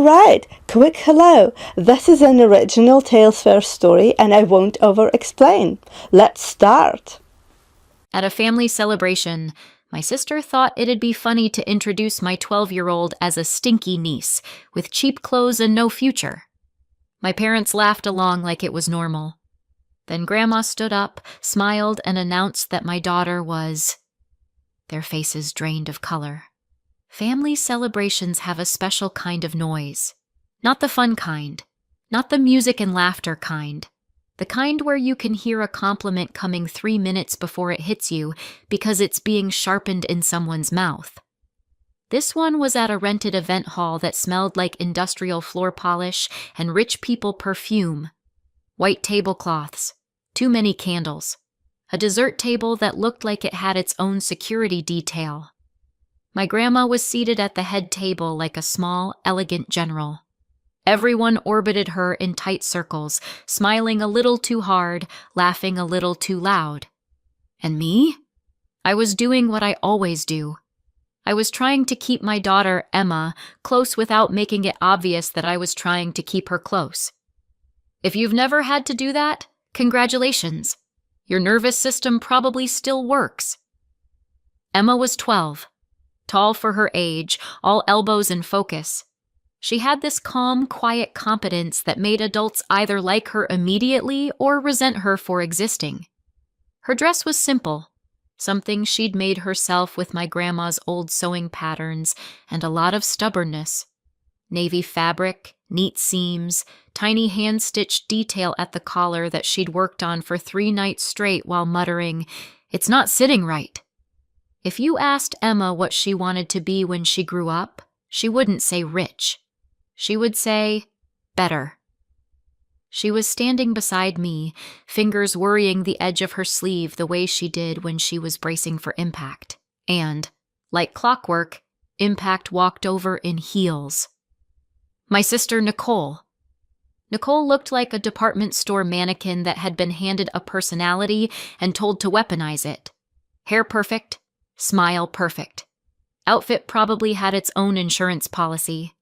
Alright, quick hello. This is an original Tales First story and I won't over-explain. Let's start. At a family celebration, my sister thought it'd be funny to introduce my 12-year-old as a stinky niece, with cheap clothes and no future. My parents laughed along like it was normal. Then Grandma stood up, smiled, and announced that my daughter was... Their faces drained of color. Family celebrations have a special kind of noise. Not the fun kind. Not the music and laughter kind. The kind where you can hear a compliment coming 3 minutes before it hits you because it's being sharpened in someone's mouth. This one was at a rented event hall that smelled like industrial floor polish and rich people perfume. White tablecloths, too many candles, a dessert table that looked like it had its own security detail. My grandma was seated at the head table like a small, elegant general. Everyone orbited her in tight circles, smiling a little too hard, laughing a little too loud. And me? I was doing what I always do. I was trying to keep my daughter, Emma, close without making it obvious that I was trying to keep her close. If you've never had to do that, congratulations. Your nervous system probably still works. Emma was 12. Tall for her age, all elbows in focus. She had this calm, quiet competence that made adults either like her immediately or resent her for existing. Her dress was simple, something she'd made herself with my grandma's old sewing patterns and a lot of stubbornness. Navy fabric, neat seams, tiny hand-stitched detail at the collar that she'd worked on for 3 nights straight while muttering, "It's not sitting right." If you asked Emma what she wanted to be when she grew up, she wouldn't say rich. She would say, better. She was standing beside me, fingers worrying the edge of her sleeve the way she did when she was bracing for impact. And, like clockwork, impact walked over in heels. My sister Nicole. Nicole looked like a department store mannequin that had been handed a personality and told to weaponize it. Hair perfect. Smile perfect. Outfit probably had its own insurance policy.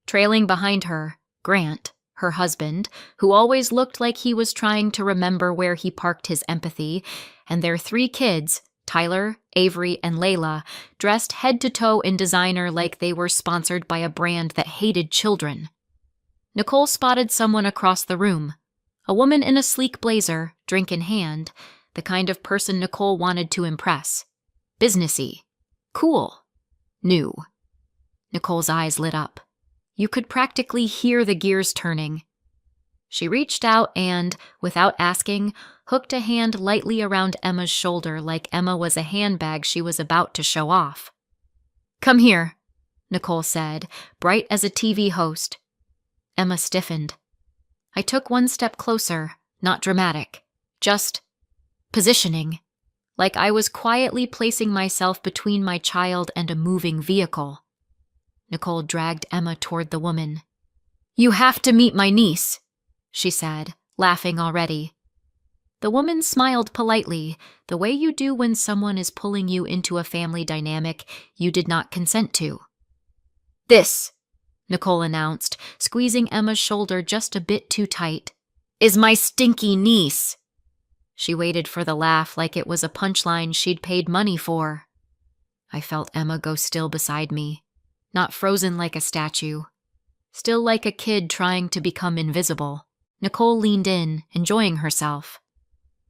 Trailing behind her, Grant, her husband, who always looked like he was trying to remember where he parked his empathy, and their 3 kids, Tyler, Avery, and Layla, dressed head to toe in designer like they were sponsored by a brand that hated children. Nicole spotted someone across the room, a woman in a sleek blazer, drink in hand, the kind of person Nicole wanted to impress. Businessy. Cool. New. Nicole's eyes lit up. You could practically hear the gears turning. She reached out and, without asking, hooked a hand lightly around Emma's shoulder like Emma was a handbag she was about to show off. "Come here," Nicole said, bright as a TV host. Emma stiffened. I took 1 step closer, not dramatic, just positioning. Like I was quietly placing myself between my child and a moving vehicle. Nicole dragged Emma toward the woman. "You have to meet my niece," she said, laughing already. The woman smiled politely, the way you do when someone is pulling you into a family dynamic you did not consent to. "This," Nicole announced, squeezing Emma's shoulder just a bit too tight, "is my stinky niece." She waited for the laugh like it was a punchline she'd paid money for. I felt Emma go still beside me, not frozen like a statue, still like a kid trying to become invisible. Nicole leaned in, enjoying herself.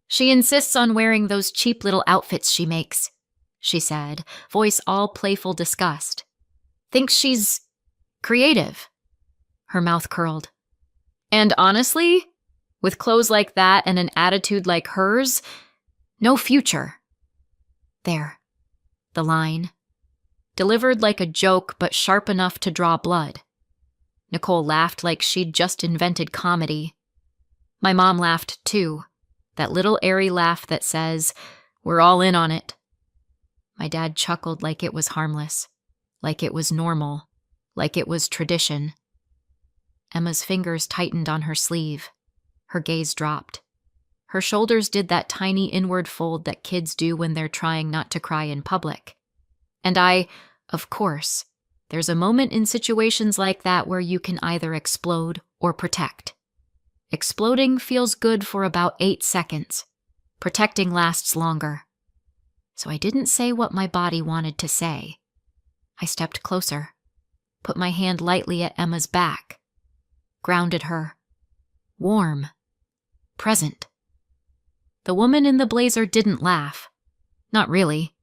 "She insists on wearing those cheap little outfits she makes," she said, voice all playful disgust. "Thinks she's creative." Her mouth curled. "And honestly, with clothes like that and an attitude like hers, no future." There. The line. Delivered like a joke, but sharp enough to draw blood. Nicole laughed like she'd just invented comedy. My mom laughed too. That little airy laugh that says, "We're all in on it." My dad chuckled like it was harmless. Like it was normal. Like it was tradition. Emma's fingers tightened on her sleeve. Her gaze dropped. Her shoulders did that tiny inward fold that kids do when they're trying not to cry in public. And I, of course, There's a moment in situations like that where you can either explode or protect. Exploding feels good for about 8 seconds. Protecting lasts longer. So I didn't say what my body wanted to say. I stepped closer, put my hand lightly at Emma's back, grounded her. Warm. Present. The woman in the blazer didn't laugh. Not really.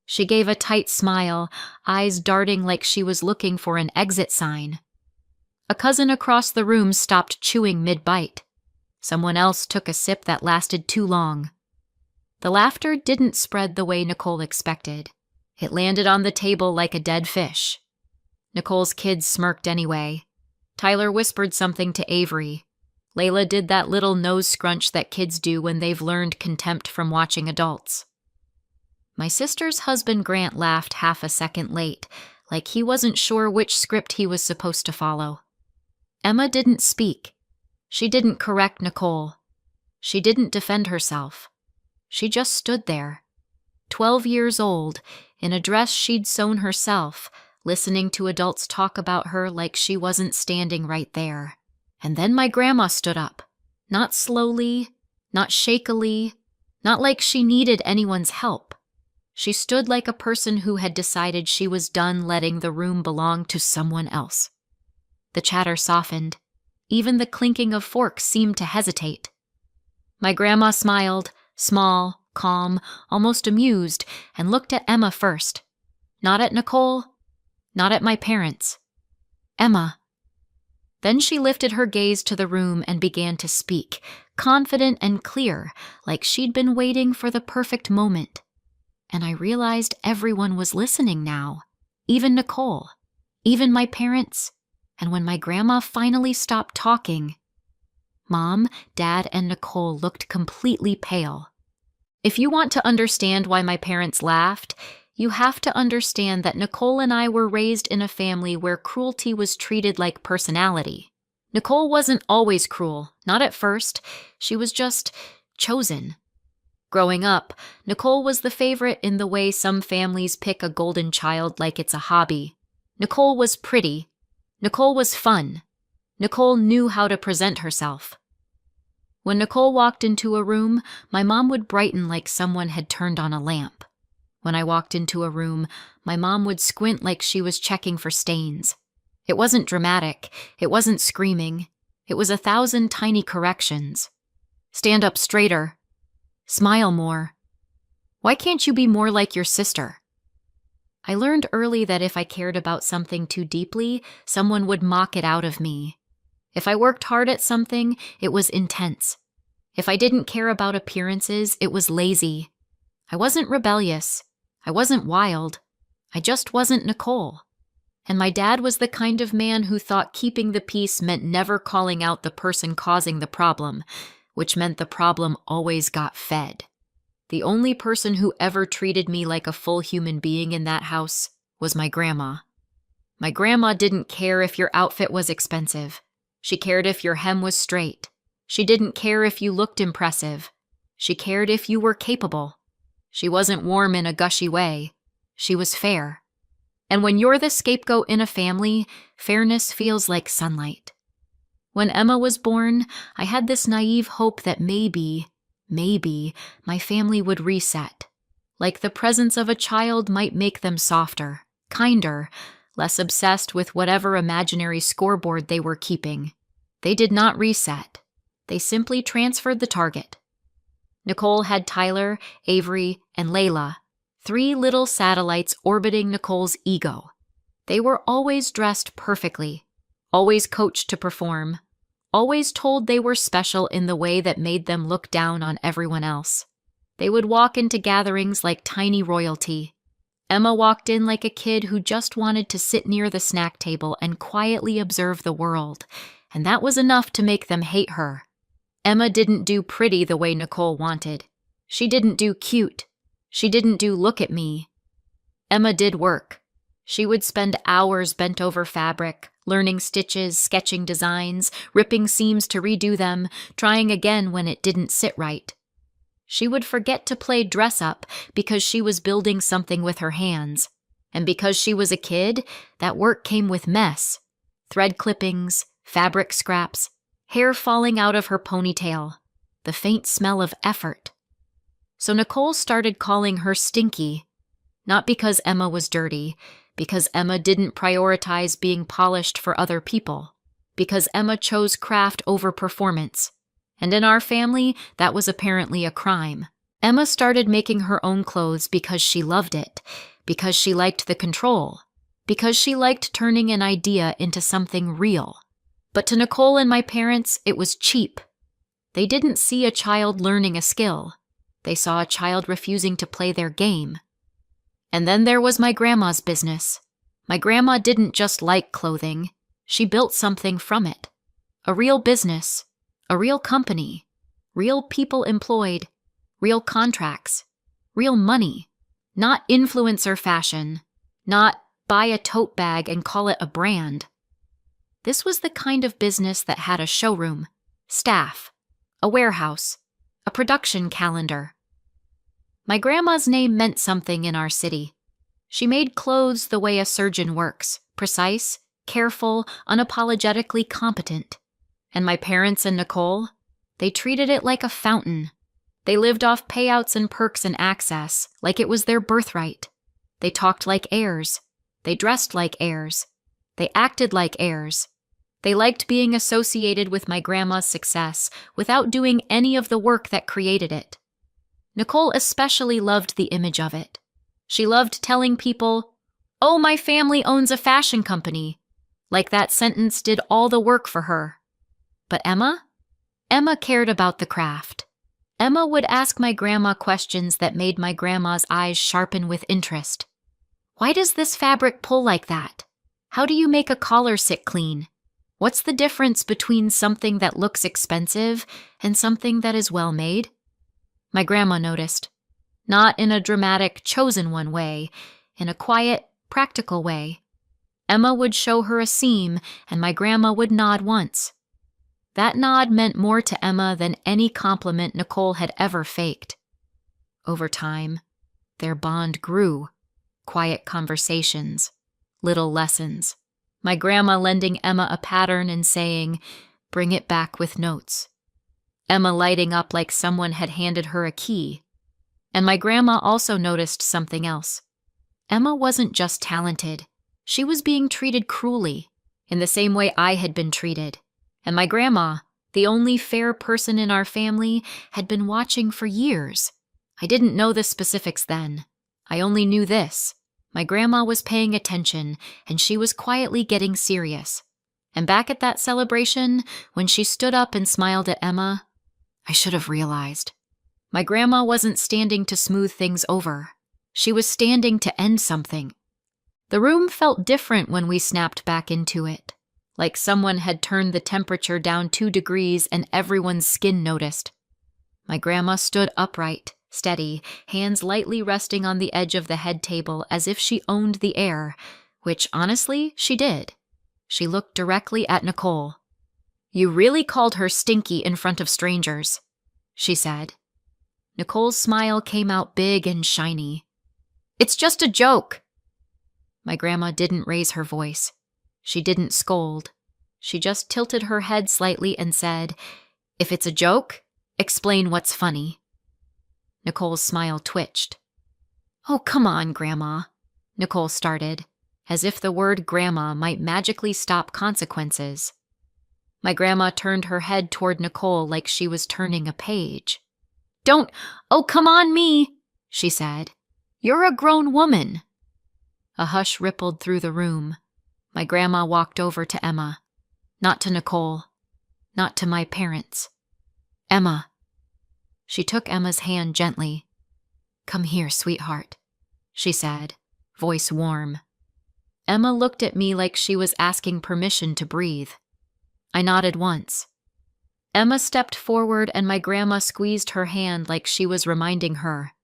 She gave a tight smile, eyes darting like she was looking for an exit sign. A cousin across the room stopped chewing mid-bite. Someone else took a sip that lasted too long. The laughter didn't spread the way Nicole expected. It landed on the table like a dead fish. Nicole's kids smirked anyway. Tyler whispered something to Avery. Layla did that little nose scrunch that kids do when they've learned contempt from watching adults. My sister's husband Grant laughed half a second late, like he wasn't sure which script he was supposed to follow. Emma didn't speak. She didn't correct Nicole. She didn't defend herself. She just stood there, 12 years old, in a dress she'd sewn herself, listening to adults talk about her like she wasn't standing right there. And then my grandma stood up, not slowly, not shakily, not like she needed anyone's help. She stood like a person who had decided she was done letting the room belong to someone else. The chatter softened. Even the clinking of forks seemed to hesitate. My grandma smiled, small, calm, almost amused, and looked at Emma first. Not at Nicole, not at my parents. Emma. Then she lifted her gaze to the room and began to speak, confident and clear, like she'd been waiting for the perfect moment. And I realized everyone was listening now, even Nicole, even my parents. And when my grandma finally stopped talking, Mom, Dad, and Nicole looked completely pale. If you want to understand why my parents laughed, you have to understand that Nicole and I were raised in a family where cruelty was treated like personality. Nicole wasn't always cruel, not at first. She was just chosen. Growing up, Nicole was the favorite in the way some families pick a golden child like it's a hobby. Nicole was pretty. Nicole was fun. Nicole knew how to present herself. When Nicole walked into a room, my mom would brighten like someone had turned on a lamp. When I walked into a room, my mom would squint like she was checking for stains. It wasn't dramatic. It wasn't screaming. It was 1,000 tiny corrections. Stand up straighter. Smile more. Why can't you be more like your sister? I learned early that if I cared about something too deeply, someone would mock it out of me. If I worked hard at something, it was intense. If I didn't care about appearances, it was lazy. I wasn't rebellious. I wasn't wild. I just wasn't Nicole. And my dad was the kind of man who thought keeping the peace meant never calling out the person causing the problem, which meant the problem always got fed. The only person who ever treated me like a full human being in that house was my grandma. My grandma didn't care if your outfit was expensive. She cared if your hem was straight. She didn't care if you looked impressive. She cared if you were capable. She wasn't warm in a gushy way. She was fair. And when you're the scapegoat in a family, fairness feels like sunlight. When Emma was born, I had this naive hope that maybe, my family would reset. Like the presence of a child might make them softer, kinder, less obsessed with whatever imaginary scoreboard they were keeping. They did not reset. They simply transferred the target. Nicole had Tyler, Avery, and Layla, 3 little satellites orbiting Nicole's ego. They were always dressed perfectly, always coached to perform, always told they were special in the way that made them look down on everyone else. They would walk into gatherings like tiny royalty. Emma walked in like a kid who just wanted to sit near the snack table and quietly observe the world, and that was enough to make them hate her. Emma didn't do pretty the way Nicole wanted. She didn't do cute. She didn't do look at me. Emma did work. She would spend hours bent over fabric, learning stitches, sketching designs, ripping seams to redo them, trying again when it didn't sit right. She would forget to play dress up because she was building something with her hands. And because she was a kid, that work came with mess. Thread clippings, fabric scraps, hair falling out of her ponytail, the faint smell of effort. So Nicole started calling her Stinky, not because Emma was dirty, because Emma didn't prioritize being polished for other people, because Emma chose craft over performance. And in our family, that was apparently a crime. Emma started making her own clothes because she loved it, because she liked the control, because she liked turning an idea into something real. But to Nicole and my parents, it was cheap. They didn't see a child learning a skill. They saw a child refusing to play their game. And then there was my grandma's business. My grandma didn't just like clothing. She built something from it. A real business, a real company, real people employed, real contracts, real money, not influencer fashion, not buy a tote bag and call it a brand. This was the kind of business that had a showroom, staff, a warehouse, a production calendar. My grandma's name meant something in our city. She made clothes the way a surgeon works, precise, careful, unapologetically competent. And my parents and Nicole, they treated it like a fountain. They lived off payouts and perks and access, like it was their birthright. They talked like heirs. They dressed like heirs. They acted like heirs. They liked being associated with my grandma's success without doing any of the work that created it. Nicole especially loved the image of it. She loved telling people, "Oh, my family owns a fashion company," like that sentence did all the work for her. But Emma cared about the craft. Emma would ask my grandma questions that made my grandma's eyes sharpen with interest. Why does this fabric pull like that? How do you make a collar sit clean? What's the difference between something that looks expensive and something that is well made? My grandma noticed. Not in a dramatic, chosen one way, in a quiet, practical way. Emma would show her a seam, and my grandma would nod once. That nod meant more to Emma than any compliment Nicole had ever faked. Over time, their bond grew. Quiet conversations, little lessons. My grandma lending Emma a pattern and saying, "Bring it back with notes." Emma lighting up like someone had handed her a key. And my grandma also noticed something else. Emma wasn't just talented. She was being treated cruelly, in the same way I had been treated. And my grandma, the only fair person in our family, had been watching for years. I didn't know the specifics then. I only knew this. My grandma was paying attention, and she was quietly getting serious. And back at that celebration, when she stood up and smiled at Emma, I should have realized. My grandma wasn't standing to smooth things over. She was standing to end something. The room felt different when we snapped back into it, like someone had turned the temperature down 2 degrees and everyone's skin noticed. My grandma stood upright, steady, hands lightly resting on the edge of the head table as if she owned the air, which honestly, she did. She looked directly at Nicole. "You really called her Stinky in front of strangers," she said. Nicole's smile came out big and shiny. "It's just a joke." My grandma didn't raise her voice. She didn't scold. She just tilted her head slightly and said, "If it's a joke, explain what's funny." Nicole's smile twitched. "Oh, come on, Grandma," Nicole started, as if the word grandma might magically stop consequences. My grandma turned her head toward Nicole like she was turning a page. "Oh, come on me," she said. "You're a grown woman." A hush rippled through the room. My grandma walked over to Emma. Not to Nicole. Not to my parents. "Emma." She took Emma's hand gently. "Come here, sweetheart," she said, voice warm. Emma looked at me like she was asking permission to breathe. I nodded once. Emma stepped forward and my grandma squeezed her hand like she was reminding her,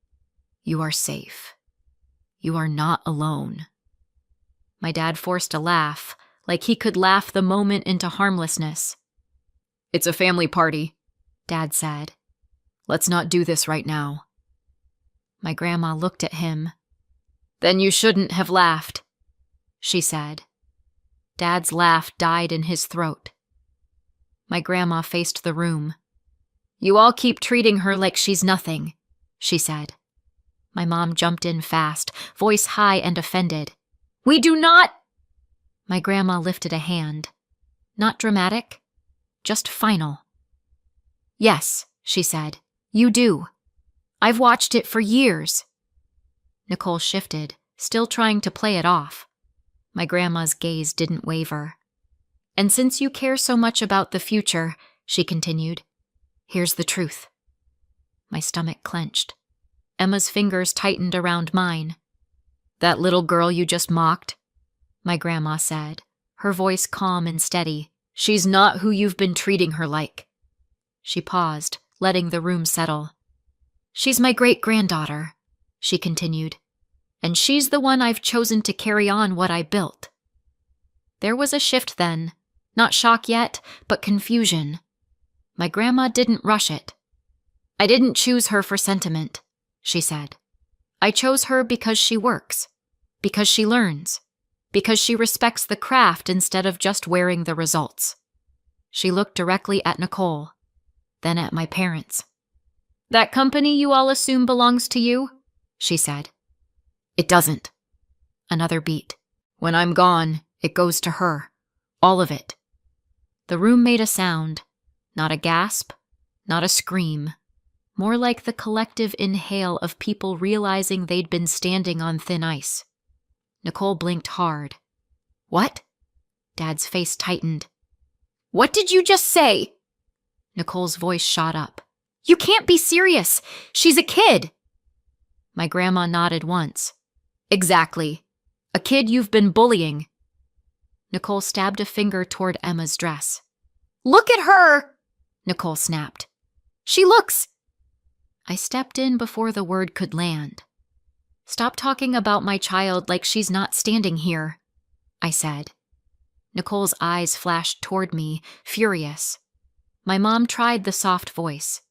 "You are safe. You are not alone." My dad forced a laugh, like he could laugh the moment into harmlessness. "It's a family party," Dad said. "Let's not do this right now." My grandma looked at him. Then you shouldn't have laughed, she said. Dad's laugh died in his throat. My grandma faced the room. You all keep treating her like she's nothing, she said. My mom jumped in fast, voice high and offended. We do not! My grandma lifted a hand. Not dramatic, just final. Yes, she said, you do. I've watched it for years. Nicole shifted, still trying to play it off. My grandma's gaze didn't waver. And since you care so much about the future, she continued, here's the truth. My stomach clenched. Emma's fingers tightened around mine. That little girl you just mocked, my grandma said, her voice calm and steady. She's not who you've been treating her like. She paused, letting the room settle. She's my great-granddaughter, she continued, and she's the one I've chosen to carry on what I built. There was a shift then, not shock yet, but confusion. My grandma didn't rush it. I didn't choose her for sentiment, she said. I chose her because she works, because she learns, because she respects the craft instead of just wearing the results. She looked directly at Nicole, then at my parents. That company you all assume belongs to you? She said. It doesn't. Another beat. When I'm gone, it goes to her. All of it. The room made a sound. Not a gasp, not a scream. More like the collective inhale of people realizing they'd been standing on thin ice. Nicole blinked hard. What? Dad's face tightened. What did you just say? Nicole's voice shot up. You can't be serious. She's a kid. My grandma nodded once. Exactly. A kid you've been bullying. Nicole stabbed a finger toward Emma's dress. Look at her! Nicole snapped. She looks... I stepped in before the word could land. Stop talking about my child like she's not standing here, I said. Nicole's eyes flashed toward me, furious. My mom tried the soft voice,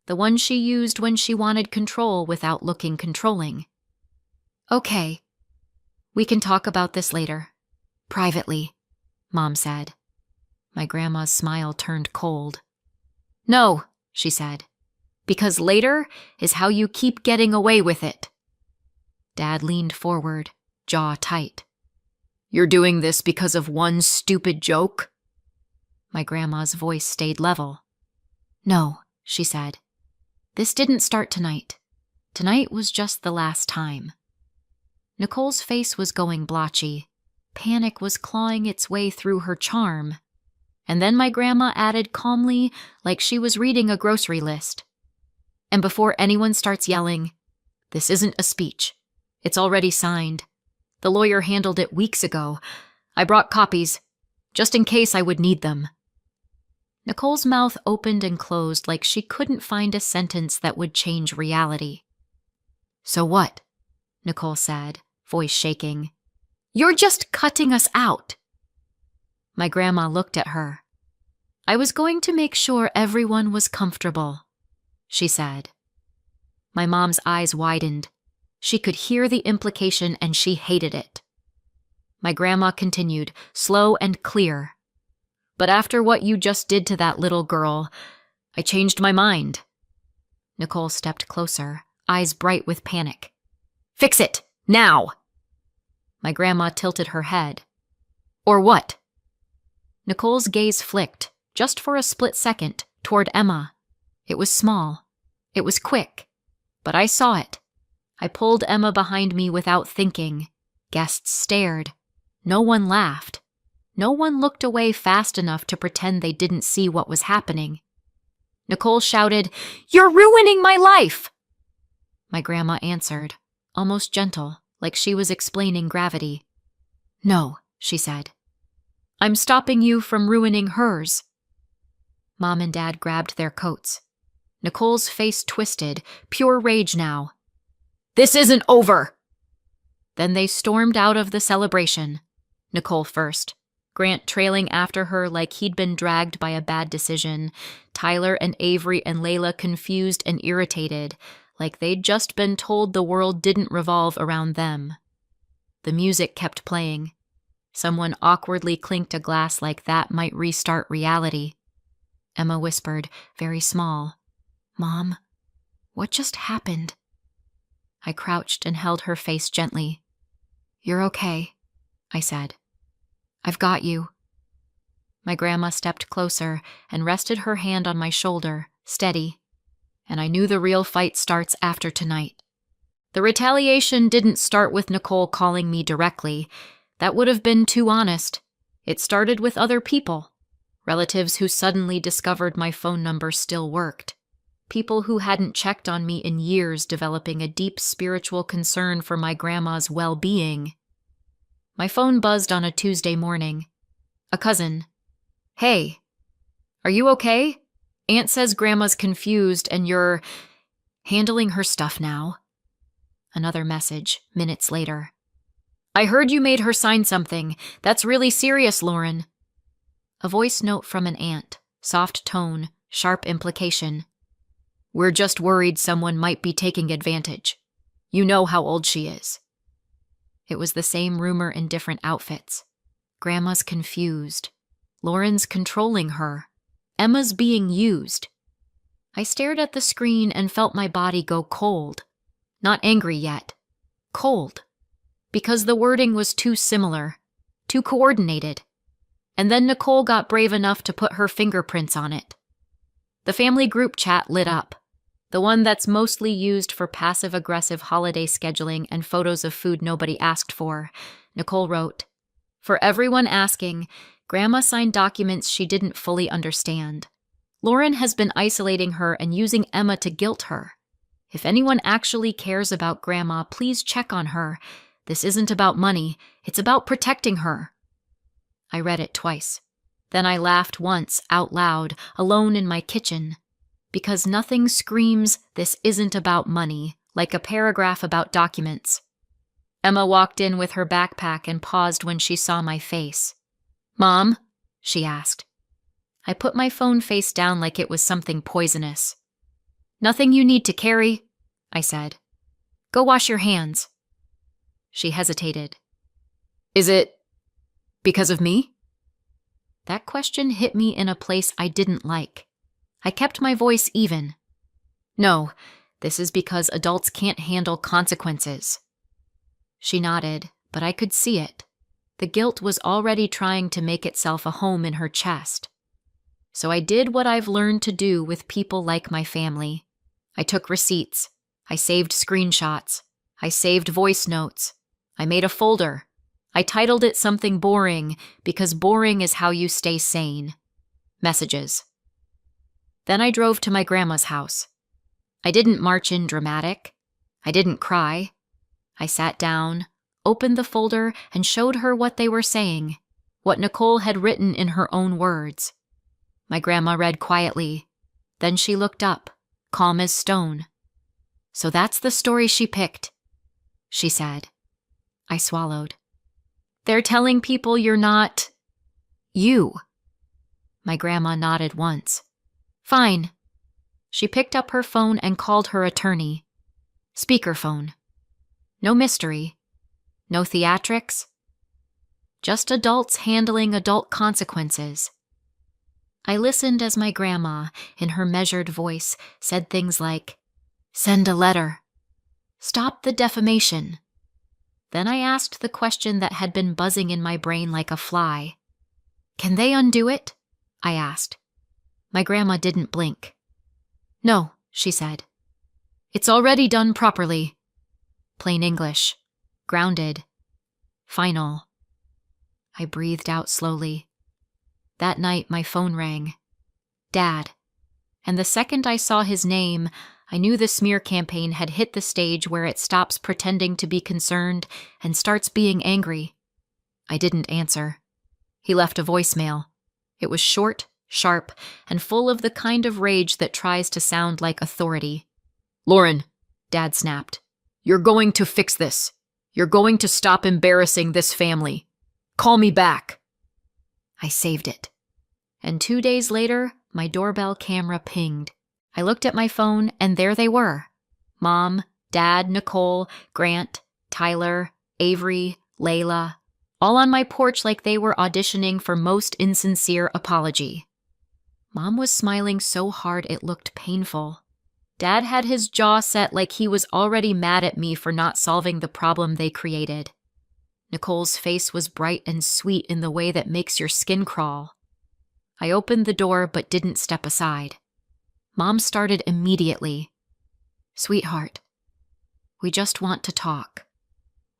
the one she used when she wanted control without looking controlling. Okay, we can talk about this later. Privately, Mom said. My grandma's smile turned cold. No, she said, because later is how you keep getting away with it. Dad leaned forward, jaw tight. You're doing this because of one stupid joke? My grandma's voice stayed level. No, she said. This didn't start tonight. Tonight was just the last time. Nicole's face was going blotchy. Panic was clawing its way through her charm. And then my grandma added calmly, like she was reading a grocery list. And before anyone starts yelling, this isn't a speech. It's already signed. The lawyer handled it weeks ago. I brought copies, just in case I would need them. Nicole's mouth opened and closed like she couldn't find a sentence that would change reality. So what? Nicole said, voice shaking. You're just cutting us out. My grandma looked at her. I was going to make sure everyone was comfortable, she said. My mom's eyes widened. She could hear the implication and she hated it. My grandma continued, slow and clear. But after what you just did to that little girl, I changed my mind. Nicole stepped closer, eyes bright with panic. Fix it, now! My grandma tilted her head. Or what? Nicole's gaze flicked, just for a split second, toward Emma. It was small. It was quick. But I saw it. I pulled Emma behind me without thinking. Guests stared. No one laughed. No one looked away fast enough to pretend they didn't see what was happening. Nicole shouted, You're ruining my life! My grandma answered, almost gentle, like she was explaining gravity. No, she said. I'm stopping you from ruining hers. Mom and Dad grabbed their coats. Nicole's face twisted, pure rage now. This isn't over! Then they stormed out of the celebration. Nicole first, Grant trailing after her like he'd been dragged by a bad decision, Tyler and Avery and Layla confused and irritated, like they'd just been told the world didn't revolve around them. The music kept playing. Someone awkwardly clinked a glass like that might restart reality. Emma whispered, very small, "Mom, what just happened?" I crouched and held her face gently. "You're okay," I said. "I've got you." My grandma stepped closer and rested her hand on my shoulder, steady, and I knew the real fight starts after tonight. The retaliation didn't start with Nicole calling me directly. That would have been too honest. It started with other people. Relatives who suddenly discovered my phone number still worked. People who hadn't checked on me in years, developing a deep spiritual concern for my grandma's well-being. My phone buzzed on a Tuesday morning. A cousin. "Hey, are you okay? Aunt says Grandma's confused and you're handling her stuff now." Another message, minutes later. "I heard you made her sign something. That's really serious, Lauren." A voice note from an aunt, soft tone, sharp implication. "We're just worried someone might be taking advantage. You know how old she is." It was the same rumor in different outfits. Grandma's confused. Lauren's controlling her. Emma's being used. I stared at the screen and felt my body go cold. Not angry yet. Cold. Because the wording was too similar. Too coordinated. And then Nicole got brave enough to put her fingerprints on it. The family group chat lit up. The one that's mostly used for passive-aggressive holiday scheduling and photos of food nobody asked for. Nicole wrote, "For everyone asking, Grandma signed documents she didn't fully understand. Lauren has been isolating her and using Emma to guilt her. If anyone actually cares about Grandma, please check on her. This isn't about money, it's about protecting her." I read it twice. Then I laughed once, out loud, alone in my kitchen. Because nothing screams, "This isn't about money," like a paragraph about documents. Emma walked in with her backpack and paused when she saw my face. "Mom?" she asked. I put my phone face down like it was something poisonous. "Nothing you need to carry," I said. "Go wash your hands." She hesitated. "Is it because of me?" That question hit me in a place I didn't like. I kept my voice even. "No, this is because adults can't handle consequences." She nodded, but I could see it. The guilt was already trying to make itself a home in her chest. So I did what I've learned to do with people like my family. I took receipts. I saved screenshots. I saved voice notes. I made a folder. I titled it something boring, because boring is how you stay sane. Messages. Then I drove to my grandma's house. I didn't march in dramatic. I didn't cry. I sat down, opened the folder, and showed her what they were saying, what Nicole had written in her own words. My grandma read quietly. Then she looked up, calm as stone. "So that's the story she picked," she said. I swallowed. "They're telling people you're not you." My grandma nodded once. "Fine." She picked up her phone and called her attorney. Speakerphone. No mystery. No theatrics. Just adults handling adult consequences. I listened as my grandma, in her measured voice, said things like, "Send a letter. Stop the defamation." Then I asked the question that had been buzzing in my brain like a fly. "Can they undo it?" I asked. My grandma didn't blink. "No," she said. "It's already done properly." Plain English. Grounded. Final. I breathed out slowly. That night, my phone rang. Dad. And the second I saw his name, I knew the smear campaign had hit the stage where it stops pretending to be concerned and starts being angry. I didn't answer. He left a voicemail. It was short, sharp, and full of the kind of rage that tries to sound like authority. "Lauren," Dad snapped, "you're going to fix this. You're going to stop embarrassing this family. Call me back." I saved it. And 2 days later, my doorbell camera pinged. I looked at my phone, and there they were. Mom, Dad, Nicole, Grant, Tyler, Avery, Layla, all on my porch like they were auditioning for most insincere apology. Mom was smiling so hard it looked painful. Dad had his jaw set like he was already mad at me for not solving the problem they created. Nicole's face was bright and sweet in the way that makes your skin crawl. I opened the door but didn't step aside. Mom started immediately. "Sweetheart, we just want to talk.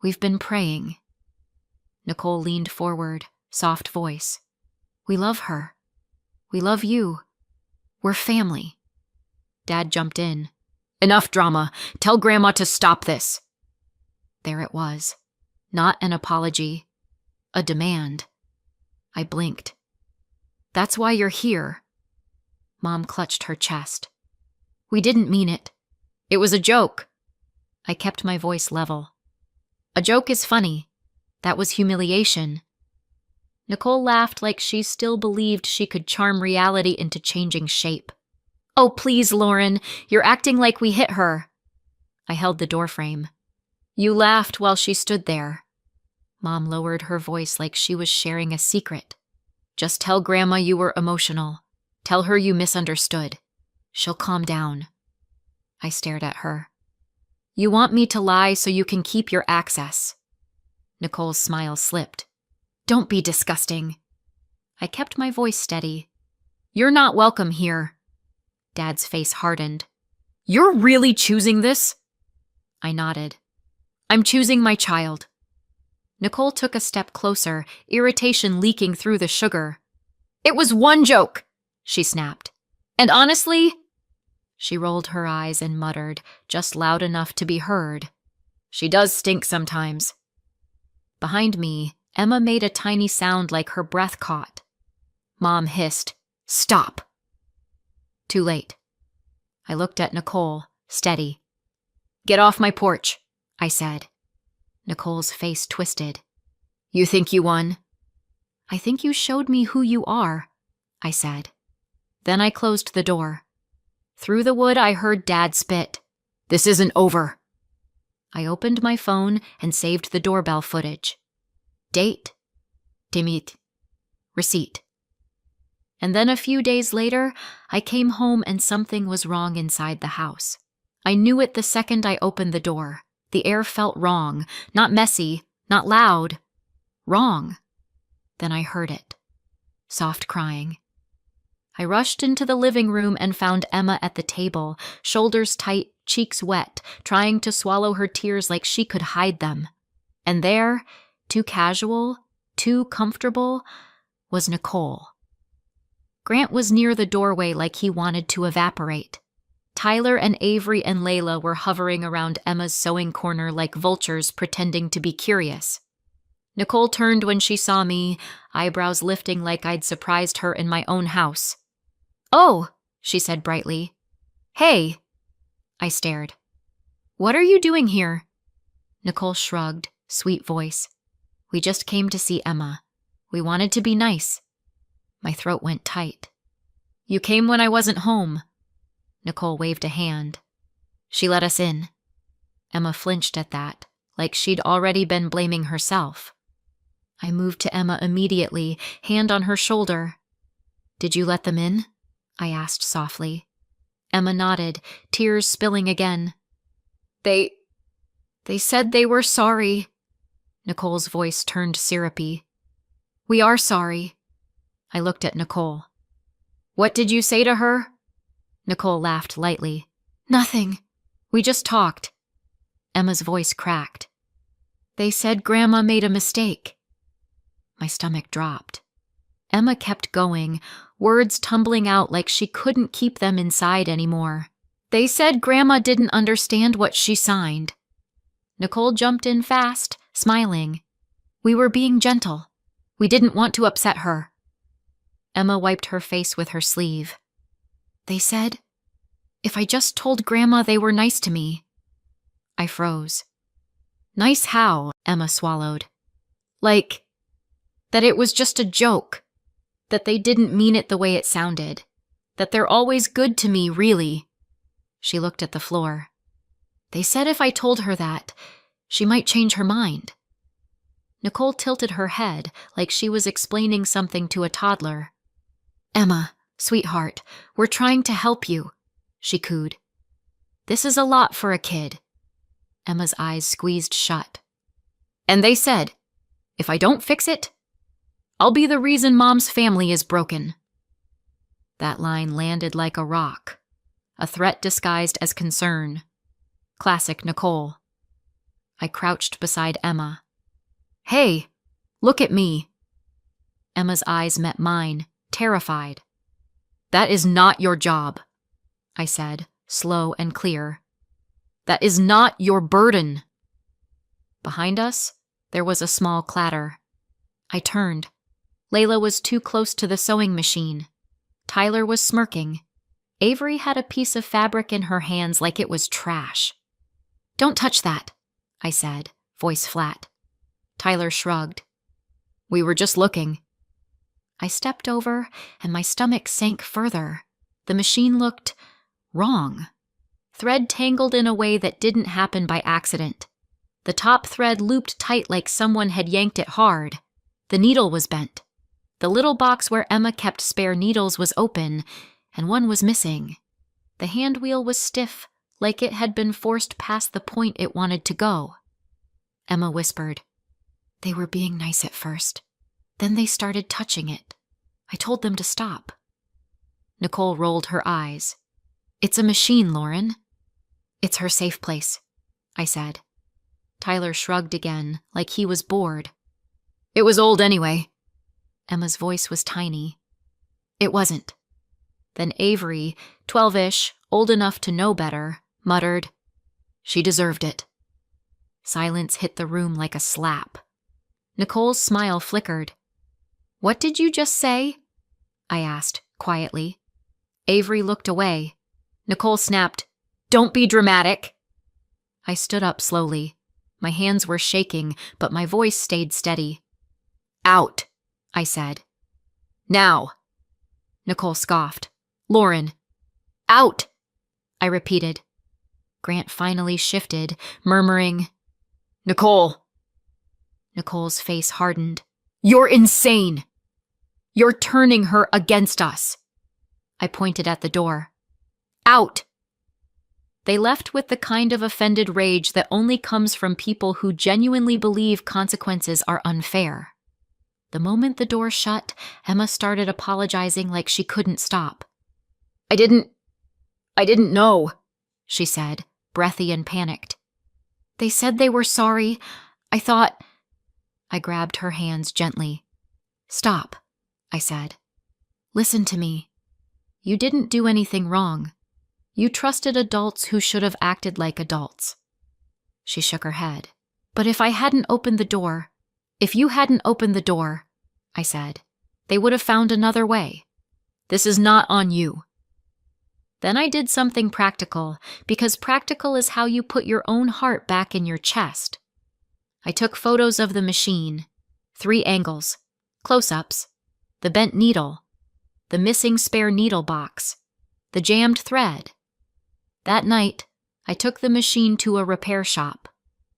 We've been praying." Nicole leaned forward, soft voice. "We love her. We love you. We're family." Dad jumped in. "Enough drama. Tell Grandma to stop this." There it was. Not an apology. A demand. I blinked. "That's why you're here." Mom clutched her chest. "We didn't mean it. It was a joke." I kept my voice level. "A joke is funny. That was humiliation." Nicole laughed like she still believed she could charm reality into changing shape. "Oh, please, Lauren, you're acting like we hit her." I held the doorframe. "You laughed while she stood there." Mom lowered her voice like she was sharing a secret. "Just tell Grandma you were emotional. Tell her you misunderstood. She'll calm down." I stared at her. "You want me to lie so you can keep your access." Nicole's smile slipped. "Don't be disgusting." I kept my voice steady. "You're not welcome here." Dad's face hardened. "You're really choosing this?" I nodded. "I'm choosing my child." Nicole took a step closer, irritation leaking through the sugar. "It was one joke," she snapped. "And honestly—" She rolled her eyes and muttered, just loud enough to be heard. "She does stink sometimes." Behind me, Emma made a tiny sound like her breath caught. Mom hissed, "Stop." Too late. I looked at Nicole, steady. "Get off my porch," I said. Nicole's face twisted. "You think you won?" "I think you showed me who you are," I said. Then I closed the door. Through the wood, I heard Dad spit. "This isn't over." I opened my phone and saved the doorbell footage. Date, Timit, receipt. And then a few days later, I came home and something was wrong inside the house. I knew it the second I opened the door. The air felt wrong, not messy, not loud. Wrong. Then I heard it. Soft crying. I rushed into the living room and found Emma at the table, shoulders tight, cheeks wet, trying to swallow her tears like she could hide them. And there, too casual, too comfortable, was Nicole. Grant was near the doorway like he wanted to evaporate. Tyler and Avery and Layla were hovering around Emma's sewing corner like vultures pretending to be curious. Nicole turned when she saw me, eyebrows lifting like I'd surprised her in my own house. "Oh," she said brightly. "Hey." I stared. "What are you doing here?" Nicole shrugged, sweet voice. "We just came to see Emma. We wanted to be nice." My throat went tight. "You came when I wasn't home." Nicole waved a hand. "She let us in." Emma flinched at that, like she'd already been blaming herself. I moved to Emma immediately, hand on her shoulder. "Did you let them in?" I asked softly. Emma nodded, tears spilling again. They said they were sorry." Nicole's voice turned syrupy. "We are sorry." I looked at Nicole. "What did you say to her?" Nicole laughed lightly. "Nothing. We just talked." Emma's voice cracked. "They said Grandma made a mistake." My stomach dropped. Emma kept going, words tumbling out like she couldn't keep them inside anymore. "They said Grandma didn't understand what she signed." Nicole jumped in fast, smiling. "We were being gentle. We didn't want to upset her." Emma wiped her face with her sleeve. "They said, if I just told Grandma they were nice to me." I froze. "Nice how?" Emma swallowed. "Like, that it was just a joke. That they didn't mean it the way it sounded. That they're always good to me, really." She looked at the floor. "They said if I told her that, she might change her mind." Nicole tilted her head like she was explaining something to a toddler. "Emma, sweetheart, we're trying to help you," she cooed. "This is a lot for a kid." Emma's eyes squeezed shut. "And they said, if I don't fix it, I'll be the reason Mom's family is broken." That line landed like a rock, a threat disguised as concern. Classic Nicole. I crouched beside Emma. "Hey, look at me." Emma's eyes met mine, terrified. "That is not your job," I said, slow and clear. "That is not your burden." Behind us, there was a small clatter. I turned. Layla was too close to the sewing machine. Tyler was smirking. Avery had a piece of fabric in her hands like it was trash. "Don't touch that," I said, voice flat. Tyler shrugged. "We were just looking." I stepped over, and my stomach sank further. The machine looked wrong. Thread tangled in a way that didn't happen by accident. The top thread looped tight like someone had yanked it hard. The needle was bent. The little box where Emma kept spare needles was open, and one was missing. The hand wheel was stiff, like it had been forced past the point it wanted to go. Emma whispered, "They were being nice at first. Then they started touching it. I told them to stop." Nicole rolled her eyes. "It's a machine, Lauren." "It's her safe place," I said. Tyler shrugged again, like he was bored. "It was old anyway." Emma's voice was tiny. "It wasn't." Then Avery, 12-ish, old enough to know better, muttered, "She deserved it." Silence hit the room like a slap. Nicole's smile flickered. "What did you just say?" I asked, quietly. Avery looked away. Nicole snapped, "Don't be dramatic." I stood up slowly. My hands were shaking, but my voice stayed steady. "Out," I said. "Now." Nicole scoffed. "Lauren." "Out," I repeated. Grant finally shifted, murmuring, "Nicole." Nicole's face hardened. "You're insane. You're turning her against us." I pointed at the door. "Out." They left with the kind of offended rage that only comes from people who genuinely believe consequences are unfair. The moment the door shut, Emma started apologizing like she couldn't stop. I didn't know," she said, breathy and panicked. "They said they were sorry. I thought—" I grabbed her hands gently. "Stop," I said. "Listen to me. You didn't do anything wrong. You trusted adults who should have acted like adults." She shook her head. "But if you hadn't opened the door," I said, "they would have found another way. This is not on you." Then I did something practical, because practical is how you put your own heart back in your chest. I took photos of the machine, 3 angles, close-ups, the bent needle, the missing spare needle box, the jammed thread. That night, I took the machine to a repair shop.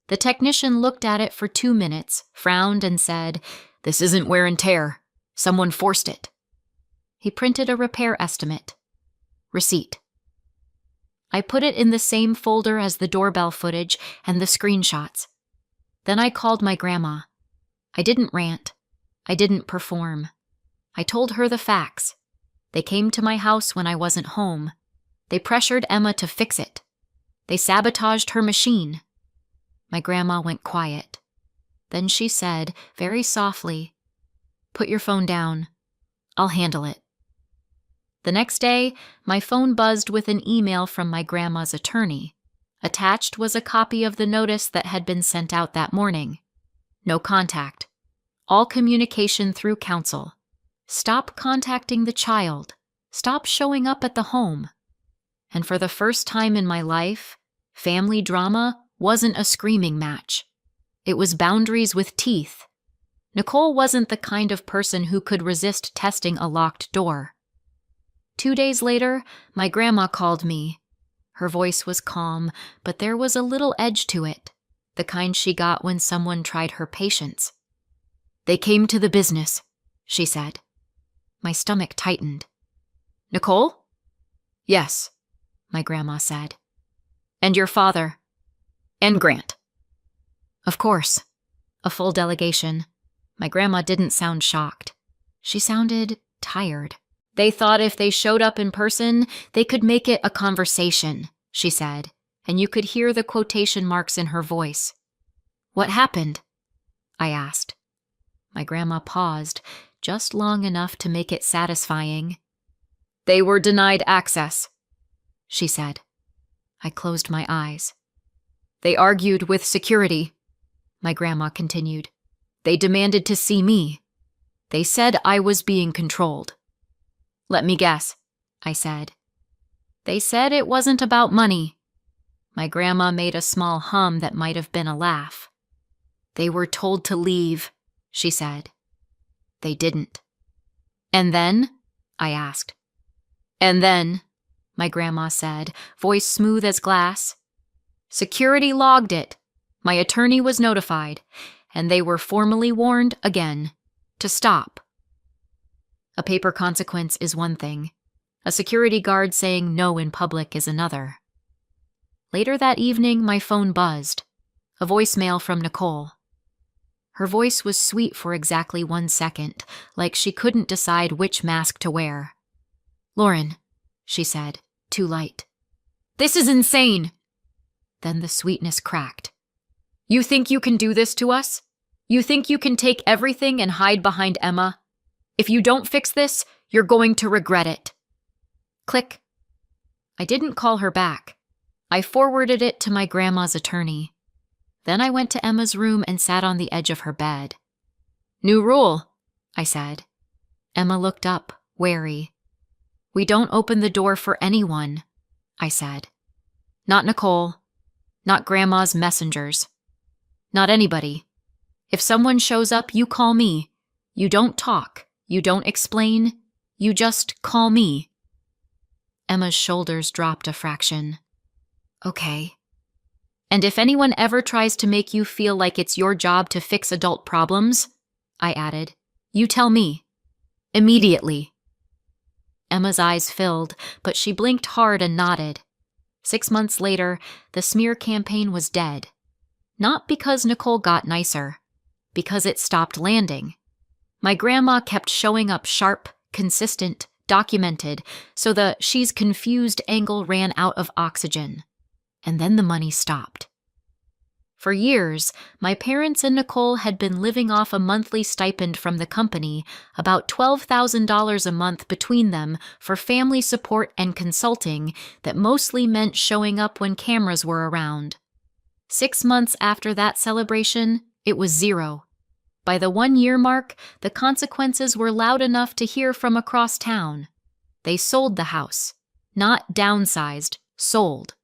The technician looked at it for 2 minutes, frowned, and said, "This isn't wear and tear. Someone forced it." He printed a repair estimate. Receipt. I put it in the same folder as the doorbell footage and the screenshots. Then I called my grandma. I didn't rant. I didn't perform. I told her the facts. They came to my house when I wasn't home. They pressured Emma to fix it. They sabotaged her machine. My grandma went quiet. Then she said, very softly, "Put your phone down. I'll handle it." The next day, my phone buzzed with an email from my grandma's attorney. Attached was a copy of the notice that had been sent out that morning. No contact. All communication through counsel. Stop contacting the child. Stop showing up at the home. And for the first time in my life, family drama wasn't a screaming match. It was boundaries with teeth. Nicole wasn't the kind of person who could resist testing a locked door. 2 days later, my grandma called me. Her voice was calm, but there was a little edge to it, the kind she got when someone tried her patience. They came to the business, she said. My stomach tightened. Nicole? Yes, my grandma said. And your father? And Grant. Of course. A full delegation. My grandma didn't sound shocked. She sounded tired. They thought if they showed up in person, they could make it a conversation, she said, and you could hear the quotation marks in her voice. What happened? I asked. My grandma paused, just long enough to make it satisfying. They were denied access, she said. I closed my eyes. They argued with security, my grandma continued. They demanded to see me. They said I was being controlled. Let me guess, I said. They said it wasn't about money. My grandma made a small hum that might have been a laugh. They were told to leave, she said. They didn't. And then? I asked. And then, my grandma said, voice smooth as glass. Security logged it. My attorney was notified, and they were formally warned again to stop. A paper consequence is one thing. A security guard saying no in public is another. Later that evening, my phone buzzed. A voicemail from Nicole. Her voice was sweet for exactly 1 second, like she couldn't decide which mask to wear. Lauren, she said, too light. This is insane! Then the sweetness cracked. You think you can do this to us? You think you can take everything and hide behind Emma? If you don't fix this, you're going to regret it. Click. I didn't call her back. I forwarded it to my grandma's attorney. Then I went to Emma's room and sat on the edge of her bed. New rule, I said. Emma looked up, wary. We don't open the door for anyone, I said. Not Nicole. Not Grandma's messengers. Not anybody. If someone shows up, you call me. You don't talk. You don't explain. You just call me. Emma's shoulders dropped a fraction. Okay. And if anyone ever tries to make you feel like it's your job to fix adult problems, I added, you tell me. Immediately. Emma's eyes filled, but she blinked hard and nodded. 6 months later, the smear campaign was dead. Not because Nicole got nicer, because it stopped landing. My grandma kept showing up sharp, consistent, documented, so the she's confused angle ran out of oxygen. And then the money stopped. For years, my parents and Nicole had been living off a monthly stipend from the company, about $12,000 a month between them for family support and consulting that mostly meant showing up when cameras were around. 6 months after that celebration, it was zero. By the 1-year mark, the consequences were loud enough to hear from across town. They sold the house. Not downsized, sold.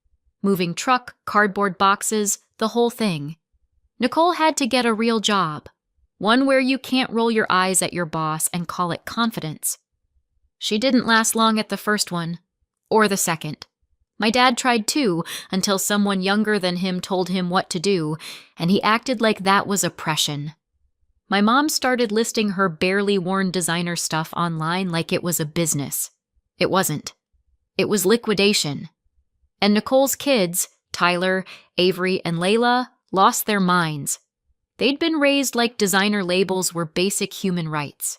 Moving truck, cardboard boxes, the whole thing. Nicole had to get a real job. One where you can't roll your eyes at your boss and call it confidence. She didn't last long at the first one. Or the second. My dad tried too, until someone younger than him told him what to do, and he acted like that was oppression. My mom started listing her barely worn designer stuff online like it was a business. It wasn't. It was liquidation. And Nicole's kids, Tyler, Avery, and Layla, lost their minds. They'd been raised like designer labels were basic human rights.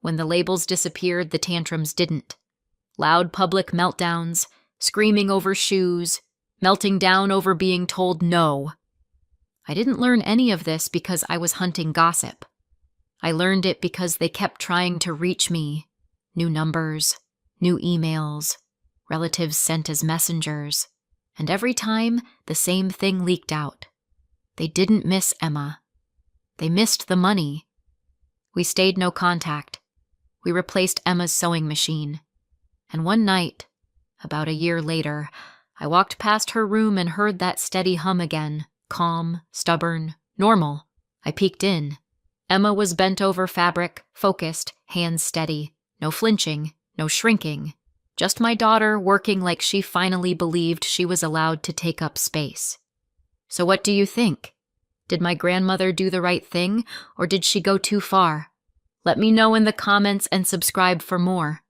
When the labels disappeared, the tantrums didn't. Loud public meltdowns, screaming over shoes, melting down over being told no. I didn't learn any of this because I was hunting gossip. I learned it because they kept trying to reach me. New numbers, new emails, relatives sent as messengers. And every time, the same thing leaked out. They didn't miss Emma. They missed the money. We stayed no contact. We replaced Emma's sewing machine. And one night, about a year later, I walked past her room and heard that steady hum again. Calm, stubborn, normal. I peeked in. Emma was bent over fabric, focused, hands steady. No flinching, no shrinking. Just my daughter working like she finally believed she was allowed to take up space. So what do you think? Did my grandmother do the right thing, or did she go too far? Let me know in the comments and subscribe for more.